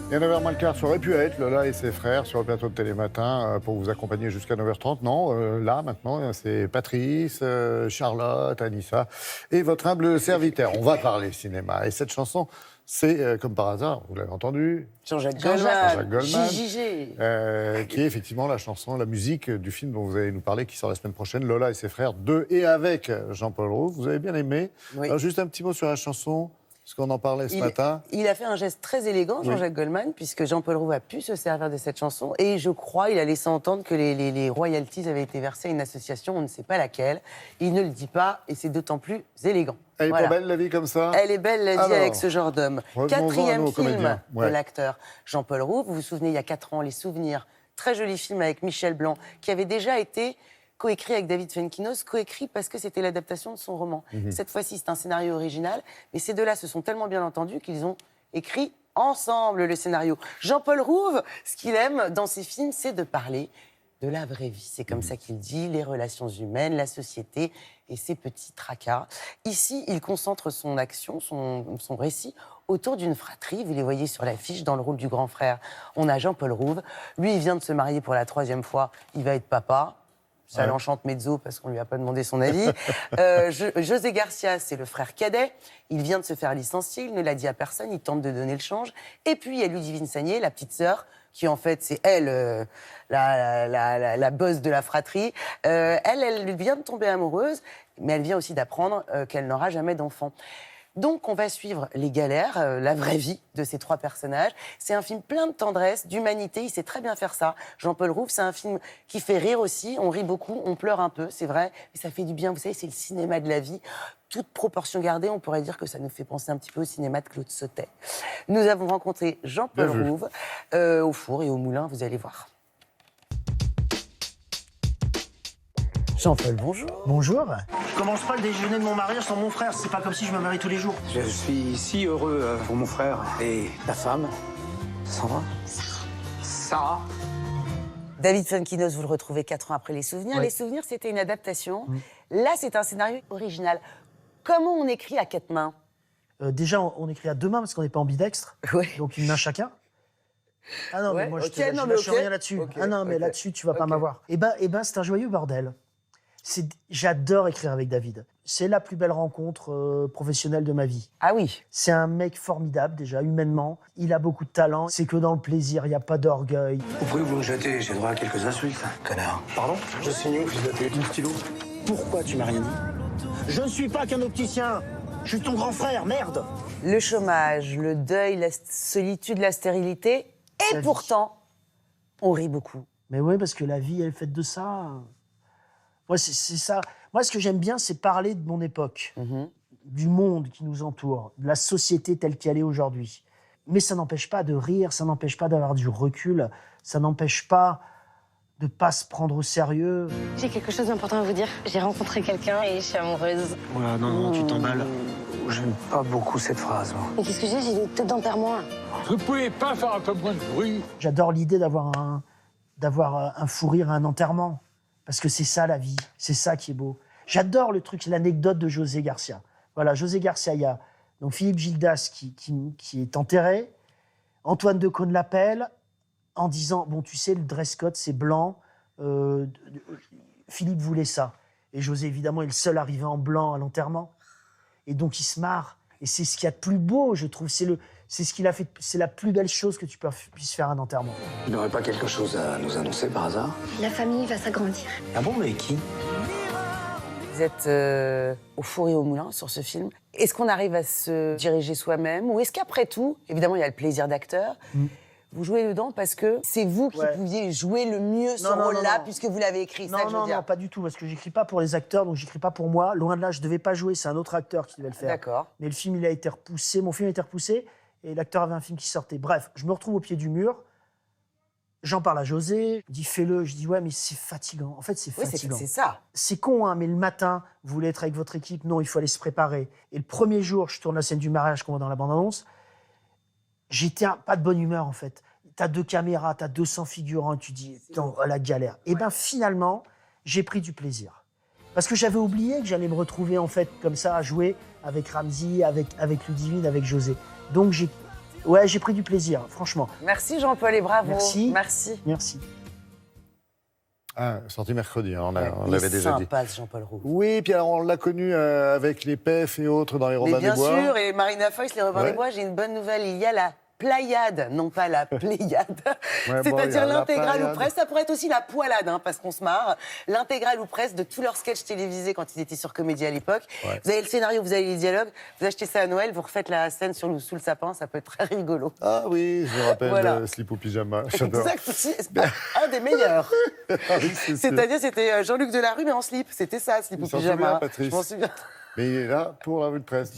Et à 9h moins le quart, ça aurait pu être Lola et ses frères sur le plateau de Télématin pour vous accompagner jusqu'à 9h30. Non, là, maintenant, c'est Patrice, Charlotte, Anissa et votre humble serviteur. On va parler cinéma. Et cette chanson, c'est, comme par hasard, vous l'avez entendu, Jean-Jacques Goldman, JJG. qui est effectivement la chanson, la musique du film dont vous allez nous parler, qui sort la semaine prochaine, Lola et ses frères, de et avec Jean-Paul Rouve. Vous avez bien aimé. Oui. Alors, juste un petit mot sur la chanson. Parce qu'on en parlait ce matin. Il a fait un geste très élégant, Jean-Jacques Goldman, puisque Jean-Paul Rouve a pu se servir de cette chanson. Et je crois, il a laissé entendre que les royalties avaient été versées à une association, on ne sait pas laquelle. Il ne le dit pas, et c'est d'autant plus élégant. Elle est pas belle, la vie, comme ça? Elle est belle, la vie, avec ce genre d'homme. Quatrième film de l'acteur Jean-Paul Rouve. Vous vous souvenez, il y a 4 ans, Les Souvenirs. Très joli film avec Michel Blanc, qui avait déjà été coécrit avec David Fuenkinos, coécrit parce que c'était l'adaptation de son roman. Cette fois-ci, c'est un scénario original, mais ces deux-là se sont tellement bien entendus qu'ils ont écrit ensemble le scénario. Jean-Paul Rouve, ce qu'il aime dans ses films, c'est de parler de la vraie vie. C'est comme ça qu'il dit, les relations humaines, la société et ses petits tracas. Ici, il concentre son action, son récit autour d'une fratrie. Vous les voyez sur l'affiche, dans le rôle du grand frère. On a Jean-Paul Rouve. Lui, il vient de se marier pour la 3e fois. Il va être papa. Ça l'enchante mezzo parce qu'on lui a pas demandé son avis. José Garcia, c'est le frère cadet. Il vient de se faire licencier, il ne l'a dit à personne, il tente de donner le change. Et puis il y a Ludivine Sagné, la petite sœur, qui en fait c'est elle, la boss de la fratrie. Elle vient de tomber amoureuse, mais elle vient aussi d'apprendre qu'elle n'aura jamais d'enfant. Donc, on va suivre les galères, la vraie vie de ces 3 personnages. C'est un film plein de tendresse, d'humanité. Il sait très bien faire ça. Jean-Paul Rouve, c'est un film qui fait rire aussi. On rit beaucoup, on pleure un peu, c'est vrai. Mais ça fait du bien. Vous savez, c'est le cinéma de la vie. Toute proportion gardée, on pourrait dire que ça nous fait penser un petit peu au cinéma de Claude Sautet. Nous avons rencontré Jean-Paul Rouve au four et au moulin, vous allez voir. Jean-Paul, bonjour. Bonjour. Je commence pas le déjeuner de mon mariage sans mon frère. C'est pas comme si je me marie tous les jours. Je suis si heureux pour mon frère. Et ta femme, Sandra? Sarah. David Fuenkinos, vous le retrouvez 4 ans après Les Souvenirs. Oui. Les Souvenirs, c'était une adaptation. Là, c'est un scénario original. Comment on écrit à 4 mains? Déjà, on écrit à 2 mains parce qu'on n'est pas ambidextre. Oui. Donc une main chacun. Ah non, mais moi, je Ok, non, ne mais lâche ok. rien là-dessus. Ok, Ah non, mais ok. là-dessus, tu vas pas Ok. m'avoir. Eh ben, c'est un joyeux bordel. J'adore écrire avec David. C'est la plus belle rencontre professionnelle de ma vie. Ah oui. C'est un mec formidable, déjà, humainement. Il a beaucoup de talent. C'est que dans le plaisir, il n'y a pas d'orgueil. Vous pouvez vous me jeter, j'ai droit à quelques insultes, connard. Pardon? Je suis nul, je dois payer 12 kilos. Pourquoi tu m'as rien dit? Je ne suis pas qu'un opticien. Je suis ton grand frère, merde. Le chômage, le deuil, la solitude, la stérilité. Et La vie. pourtant, on rit beaucoup. Mais oui, parce que la vie, elle est faite de ça. Moi, c'est ça. Moi, ce que j'aime bien, c'est parler de mon époque, du monde qui nous entoure, de la société telle qu'elle est aujourd'hui. Mais ça n'empêche pas de rire, ça n'empêche pas d'avoir du recul, ça n'empêche pas de pas se prendre au sérieux. J'ai quelque chose d'important à vous dire. J'ai rencontré quelqu'un et je suis amoureuse. Voilà, non, tu t'emballes. J'aime pas beaucoup cette phrase, moi. Mais qu'est-ce que j'ai des têtes d'enterrement. Vous pouvez pas faire un peu moins de bruit? J'adore l'idée d'avoir un fou rire à un enterrement. Parce que c'est ça, la vie. C'est ça qui est beau. J'adore le truc, l'anecdote de José Garcia. Voilà, José Garcia, il y a donc Philippe Gildas qui est enterré. Antoine Decaune l'appelle en disant, bon, tu sais, le dress code, c'est blanc. Philippe voulait ça. Et José, évidemment, est le seul arrivé en blanc à l'enterrement. Et donc, il se marre. Et c'est ce qu'il y a de plus beau, je trouve. C'est ce qu'il a fait. C'est la plus belle chose que tu puisses faire à un enterrement. Il n'aurait pas quelque chose à nous annoncer par hasard? La famille va s'agrandir. Ah bon, mais qui? Vous êtes au four et au moulin sur ce film. Est-ce qu'on arrive à se diriger soi-même? Ou est-ce qu'après tout, évidemment, il y a le plaisir d'acteur, vous jouez dedans parce que c'est vous qui pouviez jouer le mieux ce rôle-là, puisque vous l'avez écrit, ça que je veux dire. Non, pas du tout, parce que j'écris pas pour les acteurs, donc j'écris pas pour moi. Loin de là, je devais pas jouer, c'est un autre acteur qui devait le faire. D'accord. Mais le film, il a été repoussé, mon film a été repoussé, et l'acteur avait un film qui sortait. Bref, je me retrouve au pied du mur, j'en parle à José, je dis fais-le, je dis ouais, mais c'est fatigant. En fait, c'est Oui, fatigant. c'est ça. C'est con, hein, mais le matin, vous voulez être avec votre équipe, non, il faut aller se préparer. Et le premier jour, je tourne la scène du mariage qu'on voit dans la bande-annonce, j'étais pas de bonne humeur, en fait. T'as 2 caméras, t'as 200 figurants, et tu dis, attends, la galère. Et bien, finalement, j'ai pris du plaisir. Parce que j'avais oublié que j'allais me retrouver, en fait, comme ça, à jouer avec Ramzy, avec Ludivine, avec José. Donc, Ouais, j'ai pris du plaisir, franchement. Merci Jean-Paul et bravo. Merci. Merci. Merci. Ah, sorti mercredi, hein, on Il l'avait est déjà dit. sympa, ce Jean-Paul Roux. Oui, puis alors on l'a connu avec les PEF et autres dans les Robins Mais des Bois. bien sûr, et Marina Foïs, les Robins Ouais. des Bois, j'ai une bonne nouvelle. Il y a la Playade, non pas la Pléiade. Ouais, bon, il y C'est-à-dire a la l'intégrale ou Pléiade. presque. Ça pourrait être aussi la Poilade, hein, parce qu'on se marre. L'intégrale ou presque de tous leurs sketchs télévisés quand ils étaient sur Comédie à l'époque. Ouais. Vous avez le scénario, vous avez les dialogues. Vous achetez ça à Noël, vous refaites la scène sous le sapin. Ça peut être très rigolo. Ah oui, je me rappelle Voilà. Slip ou Pyjama, j'adore. Exact, c'est un des meilleurs. Ah oui, c'est sûr. C'est-à-dire, c'était Jean-Luc Delarue, mais en slip. C'était ça, slip Il ou s'en pyjama. souvient, Patrice. Je m'en souviens. Mais il est là pour la revue de presse.